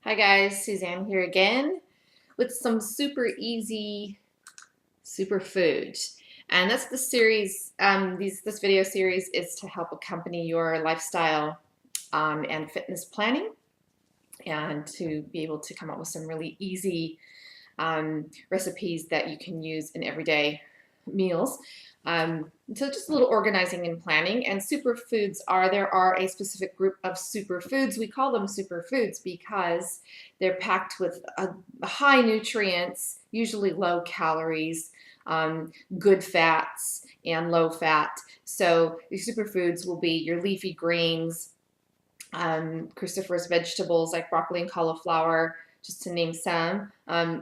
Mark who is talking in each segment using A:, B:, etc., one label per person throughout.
A: Hi guys, Suzanne here again with some super easy superfood. And that's the series, this video series is to help accompany your lifestyle and fitness planning and to be able to come up with some really easy recipes that you can use in everyday meals. So just a little organizing and planning. And superfoods there are a specific group of superfoods. We call them superfoods because they're packed with high nutrients, usually low calories, good fats, and low fat. So these superfoods will be your leafy greens, cruciferous vegetables like broccoli and cauliflower, just to name some,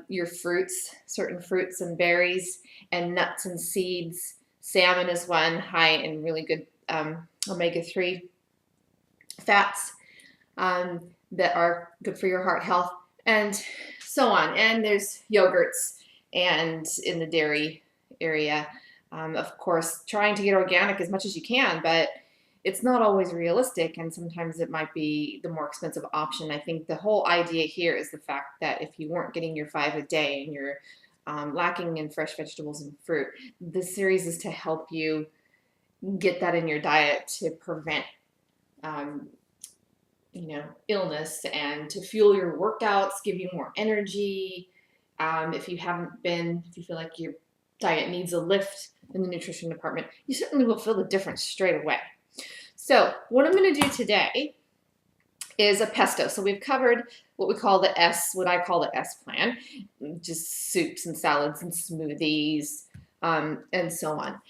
A: your fruits, certain fruits and berries, and nuts and seeds. Salmon is one, high in really good omega-3 fats that are good for your heart health, and so on. And there's yogurts and in the dairy area. Of course, trying to get organic as much as you can, but it's not always realistic, and sometimes it might be the more expensive option. I think the whole idea here is the fact that if you weren't getting your 5 a day and you're lacking in fresh vegetables and fruit, this series is to help you get that in your diet to prevent illness and to fuel your workouts, give you more energy. If you feel like your diet needs a lift in the nutrition department, you certainly will feel the difference straight away. So what I'm going to do today is a pesto. So we've covered what I call the S plan, just soups and salads and smoothies and so on.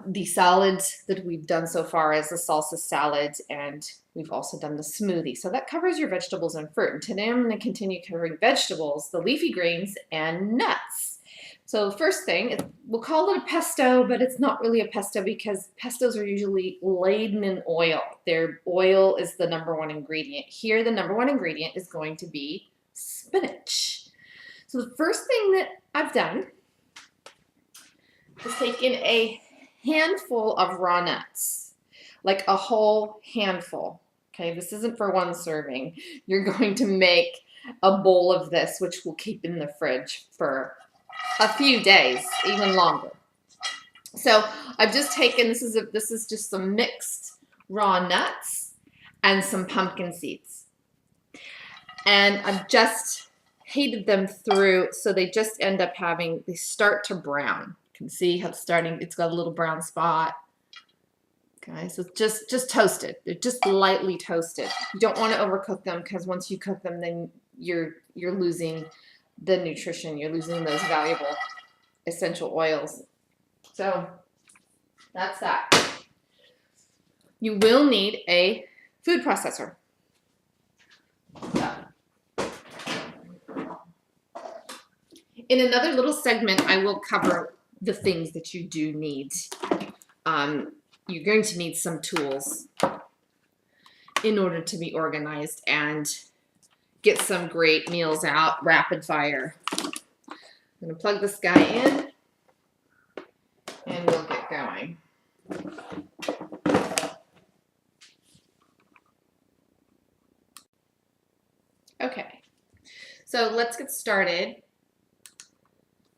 A: The salads that we've done so far is the salsa salad, and we've also done the smoothie. So that covers your vegetables and fruit. And today I'm going to continue covering vegetables, the leafy greens, and nuts. So the first thing, we'll call it a pesto, but it's not really a pesto because pestos are usually laden in oil. Their oil is the #1 ingredient. Here, the #1 ingredient is going to be spinach. So the first thing that I've done is taken a handful of raw nuts, like a whole handful. Okay, this isn't for one serving. You're going to make a bowl of this, which we'll keep in the fridge for a few days, even longer. So I've just taken, this is just some mixed raw nuts and some pumpkin seeds. And I've just heated them through so they just end up they start to brown. You can see how it's got a little brown spot. Okay, so just toasted. They're just lightly toasted. You don't want to overcook them because once you cook them, then you're losing the nutrition. You're losing those valuable essential oils. So that's that. You will need a food processor. In another little segment, I will cover the things that you do need. You're going to need some tools in order to be organized and get some great meals out rapid fire. I'm going to plug this guy in and we'll get going. Okay, so let's get started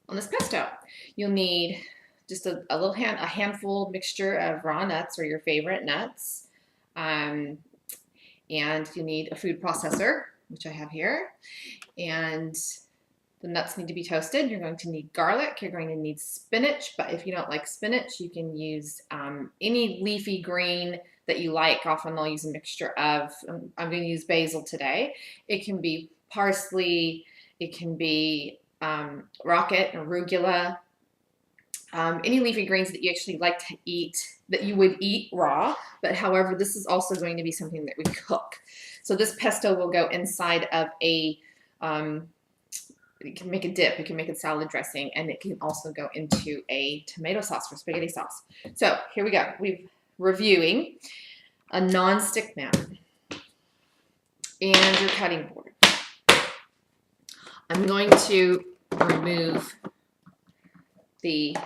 A: on this pesto. You'll need just a handful mixture of raw nuts or your favorite nuts, and you need a food processor, which I have here, and the nuts need to be toasted. You're going to need garlic. You're going to need spinach, but if you don't like spinach, you can use any leafy green that you like. Often I'll use a mixture of, I'm going to use basil today. It can be parsley, it can be rocket, arugula, any leafy greens that you actually like to eat, that you would eat raw, but however, this is also going to be something that we cook. So this pesto will go inside of you can make a dip, you can make a salad dressing, and it can also go into a tomato sauce or spaghetti sauce. So here we go. We're reviewing a non-stick pan and your cutting board. I'm going to remove the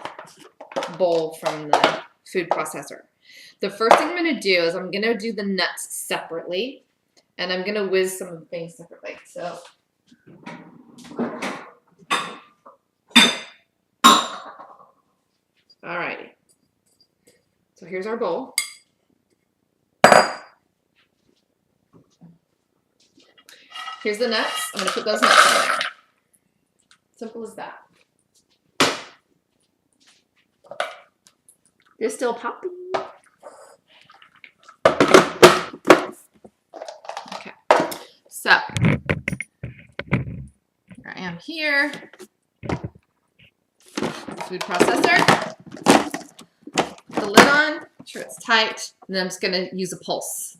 A: bowl from the food processor. The first thing I'm going to do is I'm going to do the nuts separately, And I'm gonna whiz some of the things separately. So alrighty. So here's our bowl. Here's the nuts. I'm gonna put those nuts in there. Simple as that. They're still popping. Okay. So here I am here. Food processor. Put the lid on. Make sure it's tight. And then I'm just gonna use a pulse.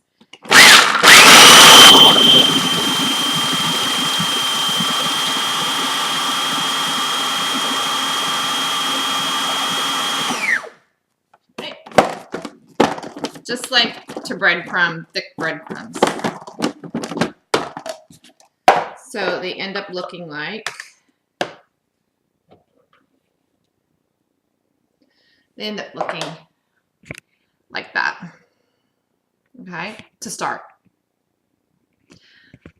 A: Just like to breadcrumb, thick breadcrumbs. So they end up looking like, that. Okay, to start.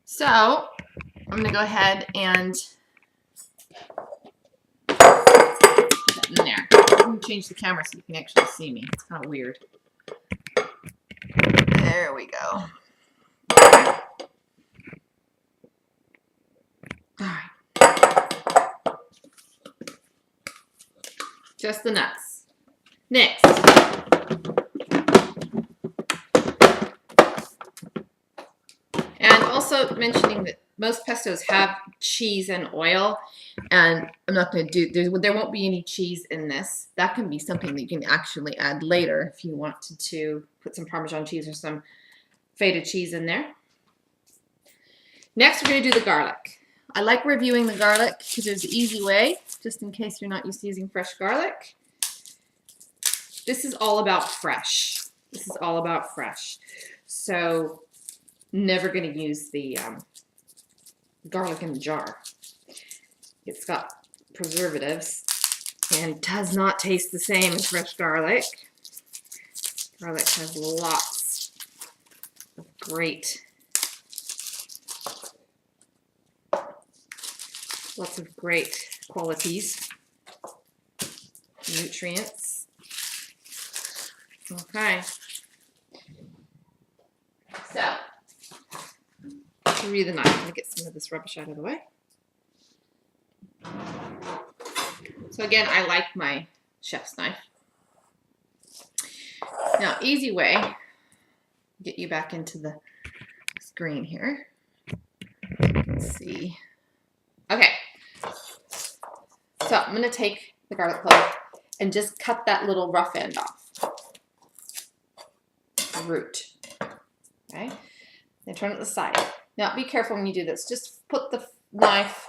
A: So I'm gonna go ahead and put that in there. I'm gonna change the camera so you can actually see me. It's kind of weird. There we go. All right. Just the nuts. Next. And also mentioning that most pestos have cheese and oil, and I'm not going to do, there won't be any cheese in this. That can be something that you can actually add later if you wanted to put some Parmesan cheese or some feta cheese in there. Next, we're going to do the garlic. I like reviewing the garlic because there's an easy way, just in case you're not used to using fresh garlic. This is all about fresh. This is all about fresh. So never going to use the garlic in the jar. It's got preservatives and does not taste the same as fresh garlic. Garlic has lots of great qualities, nutrients. Okay. So, read the knife. I'm going to get some of this rubbish out of the way. So again, I like my chef's knife. Now, easy way, get you back into the screen here. Let's see. Okay. So I'm going to take the garlic clove and just cut that little rough end off. The root. Okay. Then turn it to the side. Now, be careful when you do this. Just put the knife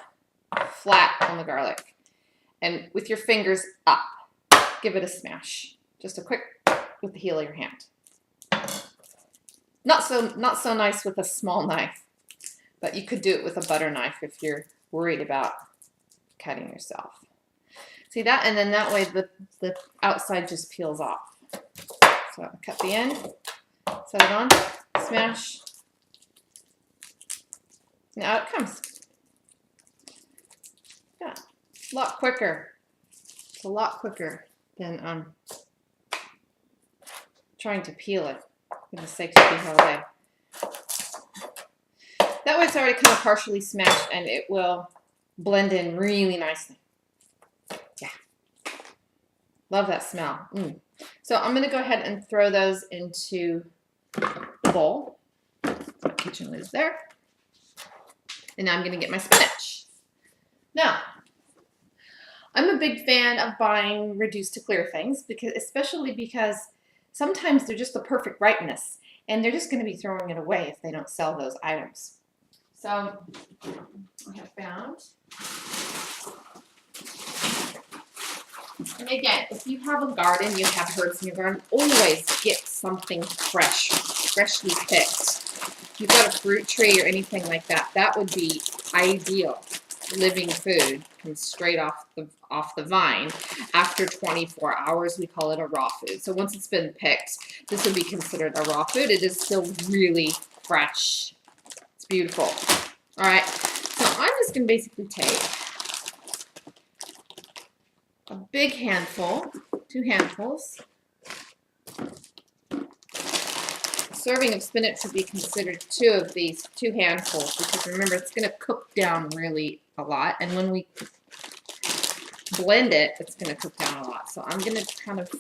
A: flat on the garlic and with your fingers up, give it a smash. Just a quick with the heel of your hand. Not so nice with a small knife, but you could do it with a butter knife if you're worried about cutting yourself. See that? And then that way the outside just peels off. So cut the end, set it on, smash. Now it comes. Yeah, a lot quicker. It's a lot quicker than trying to peel it. For the sake of being away. That way it's already kind of partially smashed and it will blend in really nicely. Yeah. Love that smell. So I'm going to go ahead and throw those into the bowl. Kitchen lid's there. And now I'm going to get my spinach. Now, I'm a big fan of buying reduced to clear things, especially because sometimes they're just the perfect ripeness, and they're just going to be throwing it away if they don't sell those items. So I have found, and again, if you have a garden, you have herbs in your garden, always get something fresh, freshly picked. If you've got a fruit tree or anything like that, that would be ideal. Living food comes straight off the vine. After 24 hours, we call it a raw food. So once it's been picked, this would be considered a raw food. It is still really fresh beautiful. All right, so I'm just gonna basically take a big handful, 2 handfuls. A serving of spinach should be considered 2 of these, 2 handfuls, because remember it's gonna cook down really a lot, and when we blend it, it's gonna cook down a lot. So I'm gonna kind of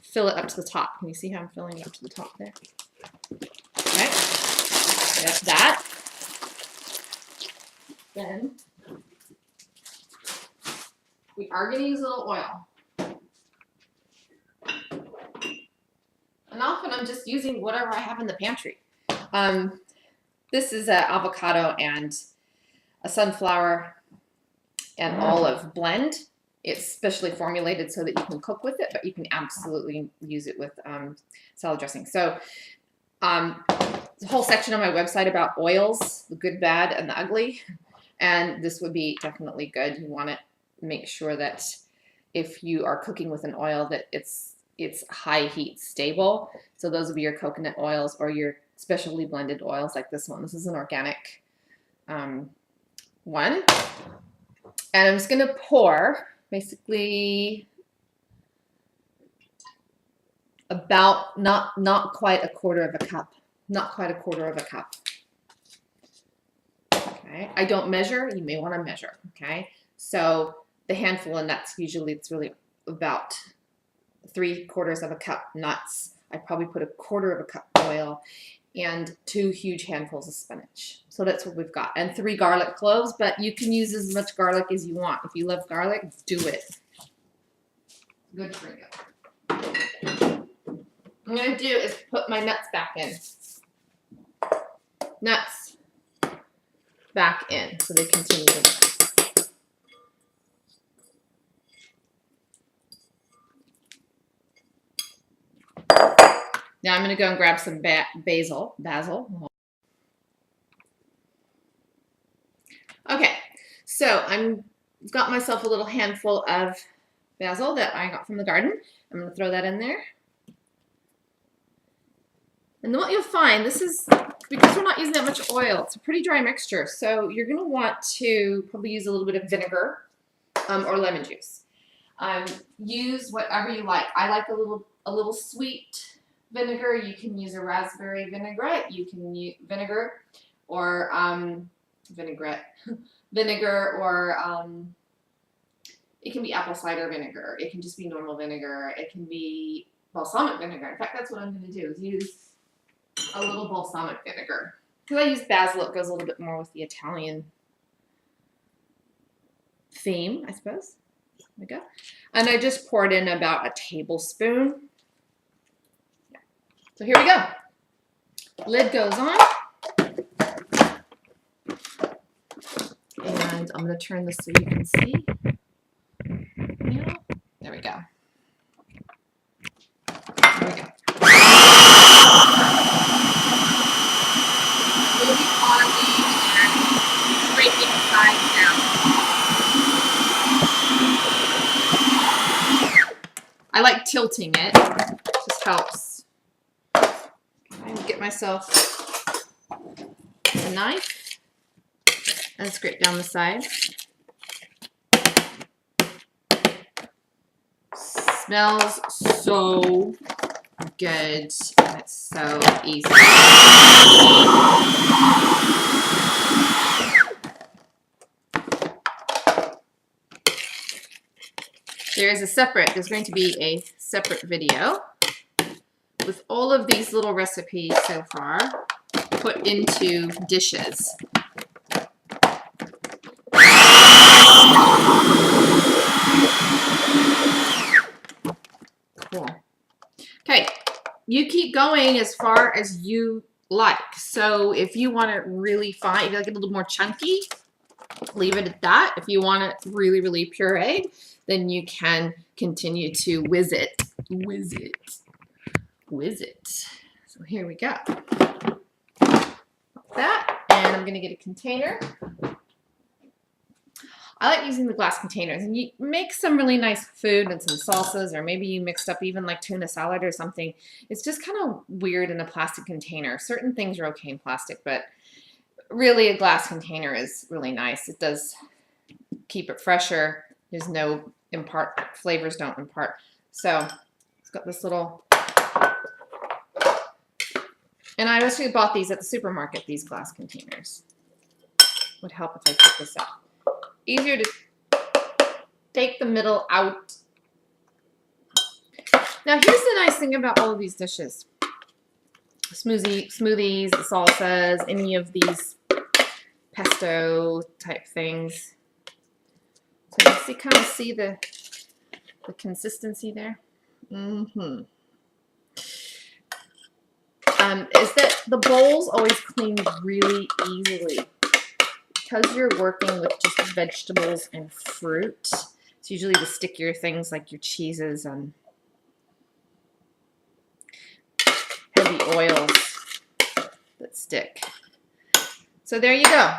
A: fill it up to the top. Can you see how I'm filling it up to the top there? Okay, that's that. Then we are going to use a little oil. And often I'm just using whatever I have in the pantry. This is an avocado and a sunflower and olive blend. It's specially formulated so that you can cook with it, but you can absolutely use it with salad dressing. So there's a whole section on my website about oils, the good, bad, and the ugly. And this would be definitely good. You want to make sure that if you are cooking with an oil that it's high heat stable. So those would be your coconut oils or your specially blended oils like this one. This is an organic one. And I'm just going to pour basically about not quite a quarter of a cup. Not quite a quarter of a cup. Okay. I don't measure. You may want to measure. Okay. So the handful of nuts, usually it's really about 3/4 of a cup nuts. I probably put 1/4 of a cup oil and 2 huge handfuls of spinach. So that's what we've got. And 3 garlic cloves, but you can use as much garlic as you want. If you love garlic, do it. Good for you. What I'm going to do is put my nuts back in. Nuts back in so they continue to rise. Now I'm going to go and grab some basil. Okay, so I've got myself a little handful of basil that I got from the garden. I'm going to throw that in there. And then what you'll find, this is, because we're not using that much oil, it's a pretty dry mixture. So you're going to want to probably use a little bit of vinegar or lemon juice. Use whatever you like. I like a little sweet vinegar. You can use a raspberry vinaigrette. You can use vinegar or vinaigrette. Vinegar or it can be apple cider vinegar. It can just be normal vinegar. It can be balsamic vinegar. In fact, that's what I'm going to do is use a little balsamic vinegar. Because I use basil, it goes a little bit more with the Italian theme, I suppose. There we go. And I just poured in about a tablespoon. So here we go. Lid goes on. And I'm going to turn this so you can see. Yeah. There we go. There we go. Moving quantity and scraping the sides down. I like tilting it. It just helps. I'm going to get myself a knife and scrape down the side. Smells so good and it's so easy. There's going to be a separate video with all of these little recipes so far put into dishes. Cool. Okay, you keep going as far as you like. So if you want it really fine, if you like it a little more chunky, leave it at that. If you want it really, really pureed, then you can continue to whiz it. So here we go. That, and I'm going to get a container. I like using the glass containers, and you make some really nice food and some salsas, or maybe you mixed up even like tuna salad or something. It's just kind of weird in a plastic container. Certain things are okay in plastic, but really a glass container is really nice. It does keep it fresher. There's no flavors don't impart. So it's got this little, and I actually bought these at the supermarket, these glass containers. Would help if I took this out. Easier to take the middle out. Now here's the nice thing about all of these dishes. Smoothies, the salsas, any of these pesto type things. So you kind of see the consistency there. Is that the bowls always clean really easily because you're working with just vegetables and fruit. It's usually the stickier things like your cheeses and heavy oils that stick. So there you go.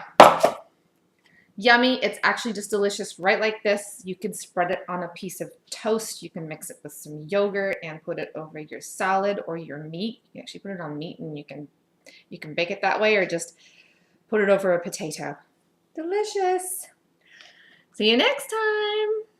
A: Yummy. It's actually just delicious right like this. You can spread it on a piece of toast. You can mix it with some yogurt and put it over your salad or your meat. You actually put it on meat and you can bake it that way or just put it over a potato. Delicious. See you next time.